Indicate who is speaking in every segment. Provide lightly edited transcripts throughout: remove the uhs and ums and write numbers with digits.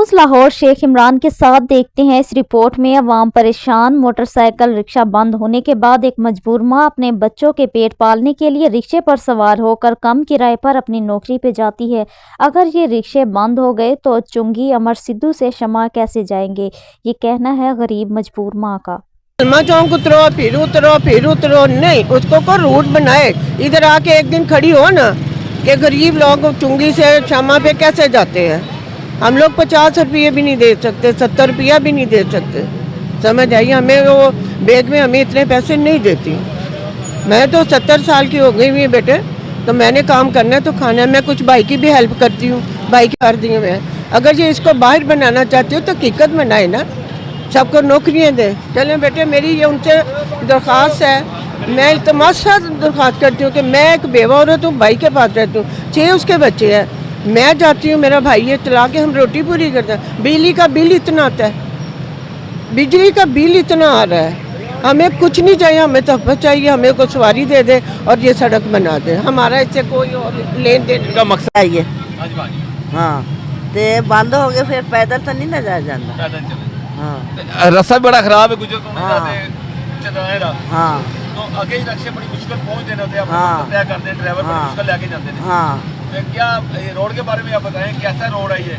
Speaker 1: News Lahore Sheikh Imran के साथ देखते हैं इस रिपोर्ट में। अवाम परेशान, मोटरसाइकिल रिक्शा बंद होने के बाद एक मजबूर मां अपने बच्चों के पेट पालने के लिए रिक्शे पर सवार होकर कम किराए पर अपनी नौकरी पे जाती है। अगर ये रिक्शे बंद हो गए तो चुंगी अमर सिद्धू से शमा कैसे जाएंगे, ये कहना है गरीब मजबूर माँ का।
Speaker 2: चौक उतरो फिर उतरो नहीं, उसको को रूट बनाए, इधर आके एक दिन खड़ी हो ना कि गरीब लोग चुंगी से शमा पे कैसे जाते हैं। हम लोग 50 रुपये भी नहीं दे सकते, 70 रुपया भी नहीं दे सकते, समझ आइए। हमें वो बैग में हमें इतने पैसे नहीं देती। मैं तो 70 साल की हो गई हुई बेटे, तो मैंने काम करना है तो खाना है। मैं कुछ भाई की भी हेल्प करती हूँ, भाई की कर दी है मैं। अगर ये इसको बाहर बनाना चाहती हो तो हकीकत बनाए ना, सबको नौकरियाँ दे। चलें बेटे, मेरी ये उनसे दरख्वास्त है, मैं इल्तमास दरख्वास्त करती हूँ कि मैं एक बेवा औरत हूँ, भाई के पास रहती हूँ, 6 उसके बच्चे हैं। मैं जाती हूँ, मेरा भाई ये चला के हम रोटी पूरी करते हैं। बिजली का बिल इतना आता है, बिजली का बिल इतना आ रहा है। हमें कुछ नहीं चाहिए, हमें तहफ़्फ़ुज़ चाहिए, हमें को सवारी दे दे और ये सड़क बना दे। हमारा इससे कोई और लेन देन
Speaker 3: का मकसद
Speaker 4: है। हाँ ते बंद हो गए, फिर पैदल तो नहीं ना जाया जाता। हाँ
Speaker 3: रास्ता बड़ा खराब है, गुजर
Speaker 4: हाँ
Speaker 3: तो आगे रक्शे बड़ी मुश्किल पहुंच देने होते हैं,
Speaker 4: हाँ।
Speaker 3: तय करते हैं, ड्राइवर बड़ी मुश्किल लेके जाते हैं।
Speaker 4: हाँ
Speaker 3: तो क्या ये रोड के बारे में आप बताएं, कैसा रोड है ये?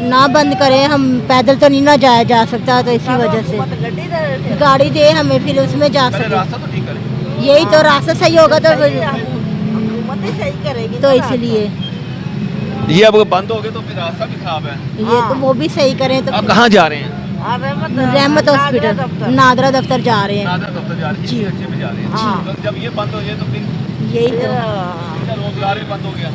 Speaker 5: ना बंद करें, हम पैदल तो नहीं ना जाया जा सकता, तो इसी वजह से गाड़ी दे हमें, फिर उसमें जा सके।
Speaker 3: रास्ता तो ठीक करें,
Speaker 5: यही तो रास्ता सही होगा तो
Speaker 4: सही करेगी
Speaker 5: तो इसलिए
Speaker 3: ये अब बंद हो गए तो फिर रास्ता भी खराब है।
Speaker 5: ये तो वो भी सही करें तो।
Speaker 3: आप कहाँ जा रहे हैं?
Speaker 5: रहमत हॉस्पिटल नादरा दफ्तर जा रहे हैं।
Speaker 3: नादरा दफ्तर जा रहे हैं, अच्छे में जा रहे हैं।
Speaker 4: हाँ।
Speaker 3: तो जब ये बंद हो जाए तो फिर
Speaker 5: यही तो
Speaker 3: रोजगार भी बंद हो गया,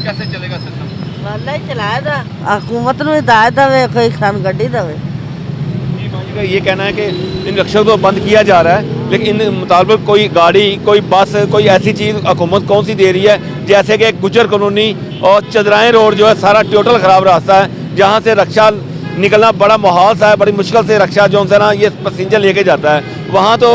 Speaker 3: कैसे चलेगा सिस्टम?
Speaker 4: वाला ही चलाया था, हुकूमत ने हिदायत दे, कोई खान गड्डी दे।
Speaker 3: ये कहना है कि इन रिक्शों को बंद किया जा रहा है, लेकिन इन मुताबिक कोई गाड़ी, कोई बस, कोई ऐसी चीज़ हुकूमत कौन सी दे रही है? जैसे कि गुजर कॉलोनी और चदराएँ रोड जो है, सारा टोटल ख़राब रास्ता है, जहाँ से रक्षा निकलना बड़ा माहौल सा है। बड़ी मुश्किल से रक्षा जो है ना ये पैसेंजर लेके जाता है। वहाँ तो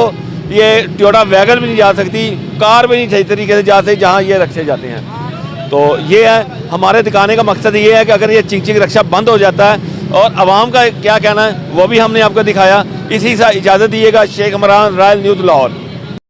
Speaker 3: ये टोयोटा वैगन भी नहीं जा सकती, कार भी नहीं सही तरीके से जा सकती जहाँ ये रक्शे जाते हैं। तो ये है हमारे दिखाने का मकसद, ये है कि अगर ये चिंग रक्षा बंद हो जाता है और आवाम का क्या कहना है वो भी हमने आपको दिखाया। इसी से इजाज़त दीजिएगा। Sheikh Imran, royal news Lahore.